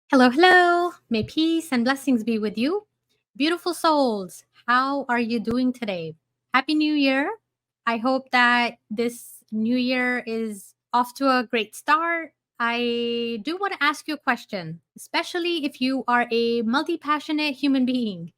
Hello, hello. May peace and blessings be with you. Beautiful souls, how are you doing today? Happy New Year. I hope that this new year is off to a great start. I do want to ask you a question, especially if you are a multi passionate human being.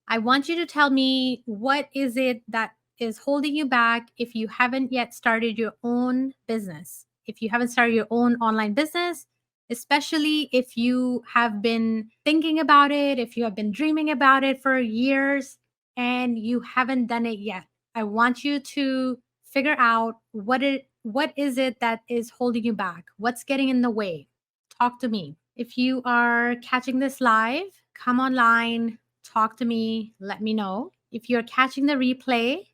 I want you to tell me what is it that is holding you back if you haven't yet started your own business. If you haven't started your own online business, especially if you have been thinking about it, if you have been dreaming about it for years and you haven't done it yet. I want you to figure out what is it that is holding you back? What's getting in the way? Talk to me. If you are catching this live, come online, talk to me, let me know. If you're catching the replay,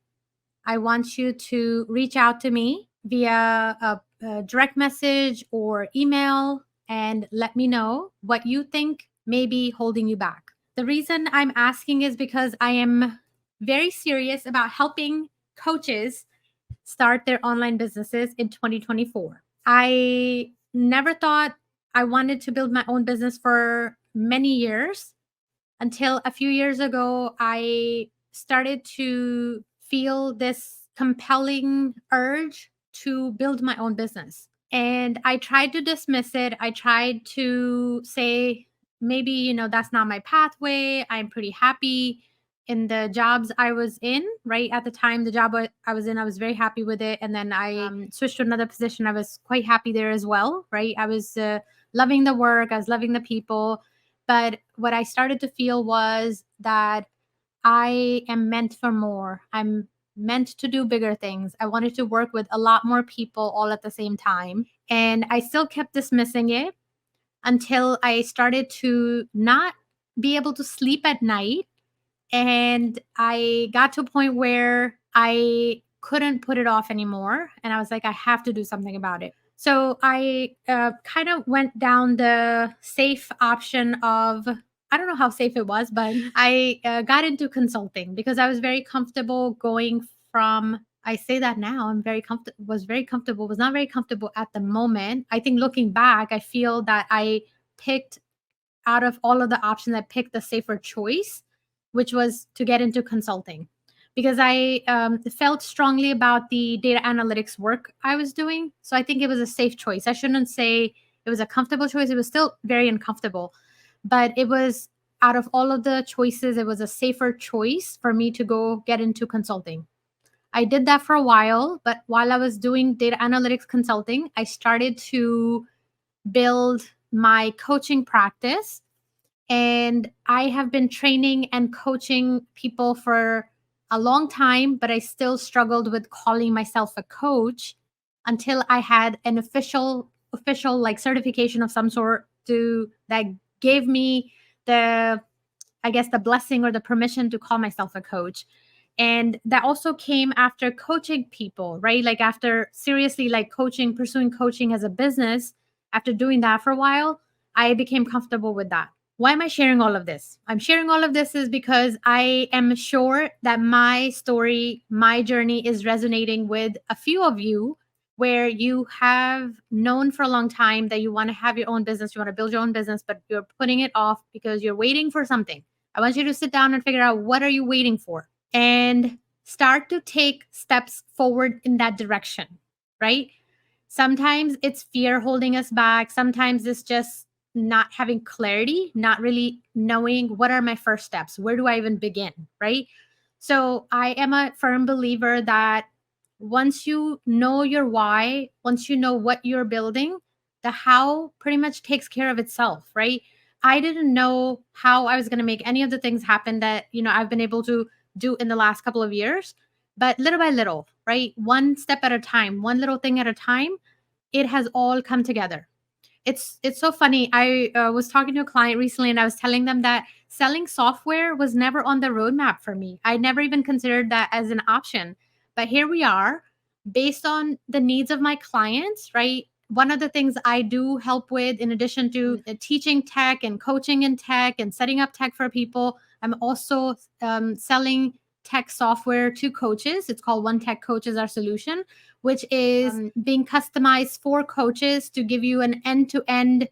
I want you to reach out to me via a direct message or email and let me know what you think may be holding you back. The reason I'm asking is because I am very serious about helping coaches start their online businesses in 2024. I never thought I wanted to build my own business for many years until a few years ago, I started to feel this compelling urge to build my own business. And I tried to dismiss it. I tried to say, maybe, that's not my pathway. I'm pretty happy in the jobs I was in, right? At the time, the job I was in, I was very happy with it. And then I switched to another position. I was quite happy there as well, right? I was loving the work, I was loving the people. But what I started to feel was that I am meant for more. I'm meant to do bigger things. I wanted to work with a lot more people all at the same time. And I still kept dismissing it until I started to not be able to sleep at night. And I got to a point where I couldn't put it off anymore. And I was like, I have to do something about it. So I kind of went down the safe option of, I don't know how safe it was, but I got into consulting because I was very comfortable going from, I say that now, I'm very comfortable, was not very comfortable at the moment. I think looking back, I feel that I picked out of all of the options, I picked the safer choice, which was to get into consulting because I felt strongly about the data analytics work I was doing. So I think it was a safe choice. I shouldn't say it was a comfortable choice. It was still very uncomfortable, but it was out of all of the choices, it was a safer choice for me to go get into consulting. I did that for a while, but while I was doing data analytics consulting, I started to build my coaching practice. And I have been training and coaching people for a long time, but I still struggled with calling myself a coach until I had an official like certification of some sort to that gave me the, I guess, the blessing or the permission to call myself a coach. And that also came after coaching people, right? Like after seriously like pursuing coaching as a business, after doing that for a while, I became comfortable with that. Why am I sharing all of this? I'm sharing all of this is because I am sure that my story, my journey is resonating with a few of you where you have known for a long time that you want to have your own business, you want to build your own business, but you're putting it off because you're waiting for something. I want you to sit down and figure out what are you waiting for and start to take steps forward in that direction, right? Sometimes it's fear holding us back. Sometimes it's just not having clarity, not really knowing what are my first steps? Where do I even begin? Right. So I am a firm believer that once you know your why, once you know what you're building, the how pretty much takes care of itself. Right. I didn't know how I was going to make any of the things happen that, I've been able to do in the last couple of years, but little by little, right? One step at a time, one little thing at a time, it has all come together. It's so funny. I was talking to a client recently and I was telling them that selling software was never on the roadmap for me. I never even considered that as an option. But here we are, based on the needs of my clients, right? One of the things I do help with, in addition to teaching tech and coaching in tech and setting up tech for people, I'm also selling tech software to coaches. It's called OneTech Coach is our solution, which is being customized for coaches to give you an end-to-end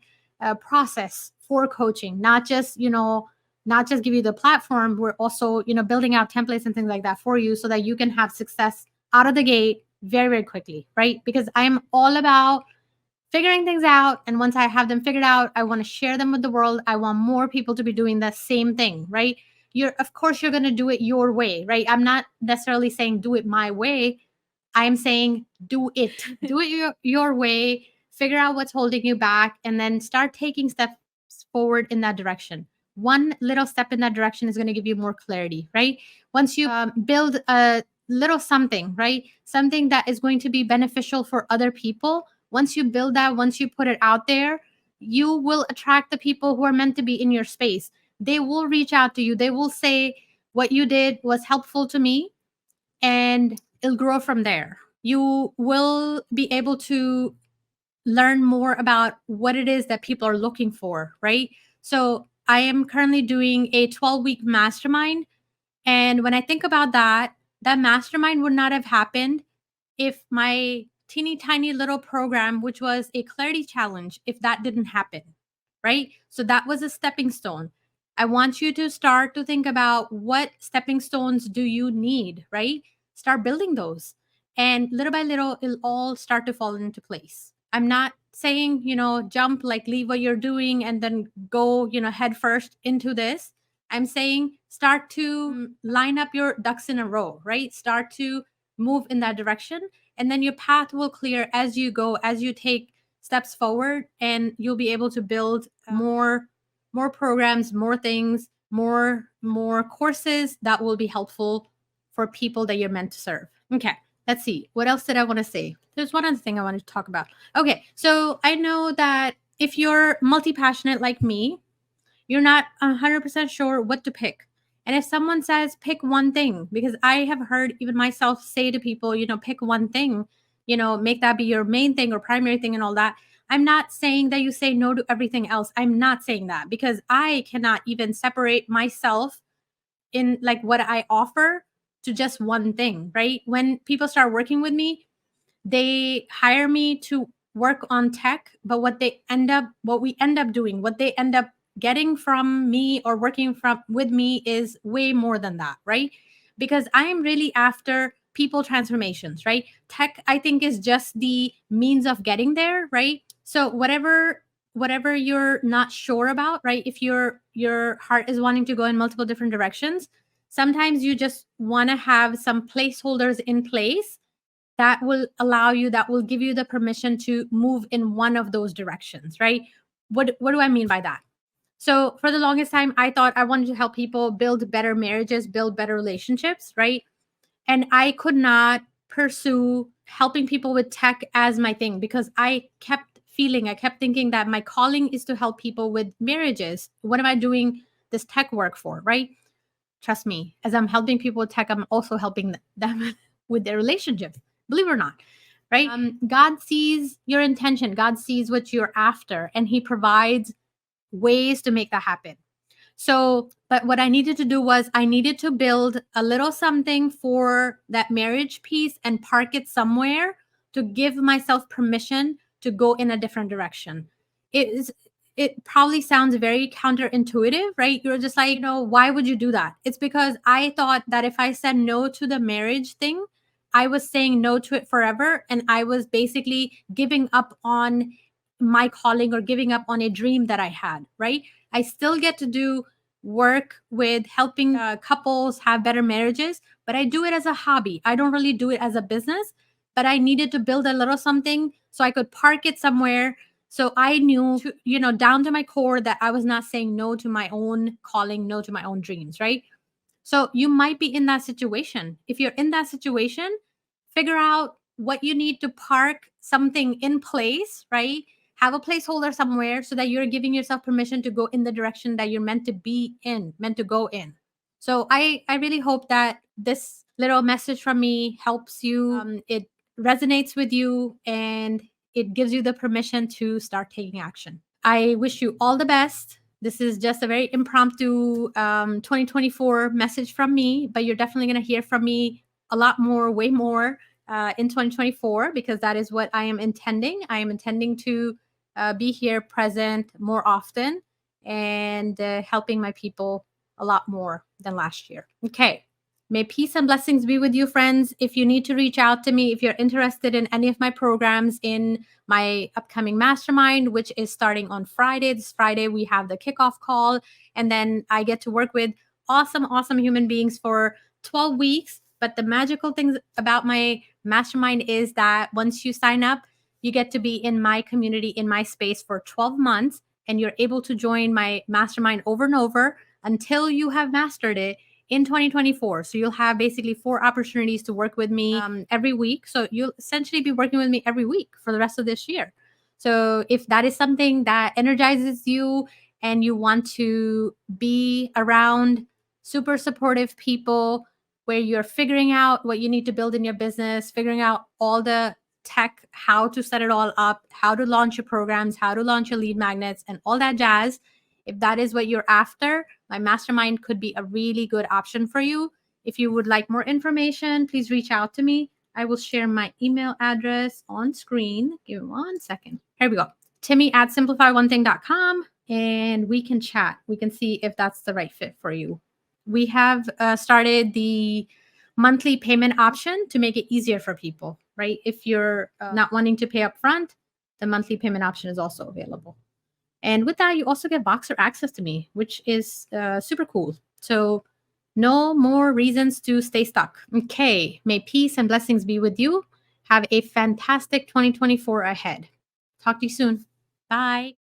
process for coaching, not just, not just give you the platform. We're also, building out templates and things like that for you so that you can have success out of the gate very, very quickly, right? Because I'm all about figuring things out. And once I have them figured out, I want to share them with the world. I want more people to be doing the same thing, right? Of course, you're going to do it your way, right? I'm not necessarily saying do it my way. I'm saying do it, do it your way, figure out what's holding you back, and then start taking steps forward in that direction. One little step in that direction is going to give you more clarity, right? Once you build a little something, right? Something that is going to be beneficial for other people. Once you build that, once you put it out there, you will attract the people who are meant to be in your space. They will reach out to you. They will say, what you did was helpful to me, and it'll grow from there. You will be able to learn more about what it is that people are looking for, right? So I am currently doing a 12-week mastermind. And when I think about that, that mastermind would not have happened if my teeny tiny little program, which was a clarity challenge, if that didn't happen, right? So that was a stepping stone. I want you to start to think about what stepping stones do you need, right? Start building those. And little by little, it'll all start to fall into place. I'm not saying, jump, like leave what you're doing and then go, head first into this. I'm saying start to line up your ducks in a row, right? Start to move in that direction. And then your path will clear as you go, as you take steps forward, and you'll be able to build more programs, more things, more courses that will be helpful for people that you're meant to serve. Okay, let's see. What else did I want to say? There's one other thing I wanted to talk about. Okay, so I know that if you're multi-passionate like me, you're not 100% sure what to pick. And if someone says pick one thing, because I have heard even myself say to people, pick one thing, make that be your main thing or primary thing and all that. I'm not saying that you say no to everything else. I'm not saying that, because I cannot even separate myself in like what I offer to just one thing, right? When people start working with me, they hire me to work on tech, but what we end up doing, what they end up getting from me or working from with me is way more than that, right? Because I am really after people transformations, right? Tech, I think, is just the means of getting there, right? So whatever you're not sure about, right? If your heart is wanting to go in multiple different directions, sometimes you just want to have some placeholders in place that will that will give you the permission to move in one of those directions, right? What do I mean by that? So for the longest time, I thought I wanted to help people build better marriages, build better relationships, right? And I could not pursue helping people with tech as my thing, because I kept thinking that my calling is to help people with marriages. What am I doing this tech work for, right? Trust me, as I'm helping people with tech, I'm also helping them with their relationships, believe it or not, right? God sees your intention, God sees what you're after, and He provides ways to make that happen. So, but what I needed to do was I needed to build a little something for that marriage piece and park it somewhere to give myself permission to go in a different direction. It probably sounds very counterintuitive, right? You're just like, why would you do that? It's because I thought that if I said no to the marriage thing, I was saying no to it forever. And I was basically giving up on my calling or giving up on a dream that I had, right? I still get to do work with helping couples have better marriages, but I do it as a hobby. I don't really do it as a business, but I needed to build a little something so I could park it somewhere. So I knew, down to my core, that I was not saying no to my own calling, no to my own dreams, right? So you might be in that situation. If you're in that situation, figure out what you need to park something in place, right? Have a placeholder somewhere so that you're giving yourself permission to go in the direction that you're meant to be in, meant to go in. So I really hope that this little message from me helps you. It resonates with you, and it gives you the permission to start taking action. I wish you all the best. This is just a very impromptu 2024 message from me, but you're definitely going to hear from me a lot more, way more in 2024, because that is what I am intending. I am intending to be here present more often and helping my people a lot more than last year. Okay. May peace and blessings be with you, friends. If you need to reach out to me, if you're interested in any of my programs in my upcoming mastermind, which is starting on Friday. This Friday, we have the kickoff call. And then I get to work with awesome, awesome human beings for 12 weeks. But the magical things about my mastermind is that once you sign up, you get to be in my community, in my space for 12 months, and you're able to join my mastermind over and over until you have mastered it in 2024. So you'll have basically 4 opportunities to work with me every week. So you'll essentially be working with me every week for the rest of this year. So if that is something that energizes you and you want to be around super supportive people where you're figuring out what you need to build in your business, figuring out all the tech, how to set it all up, how to launch your programs, how to launch your lead magnets, and all that jazz. If that is what you're after, my mastermind could be a really good option for you. If you would like more information, please reach out to me. I will share my email address on screen. Give me 1 second. Here we go. Timmy@simplifyonething.com, and we can chat. We can see if that's the right fit for you. We have started the monthly payment option to make it easier for people, right? If you're not wanting to pay up front, the monthly payment option is also available. And with that, you also get Voxer access to me, which is super cool. So no more reasons to stay stuck. Okay. May peace and blessings be with you. Have a fantastic 2024 ahead. Talk to you soon. Bye.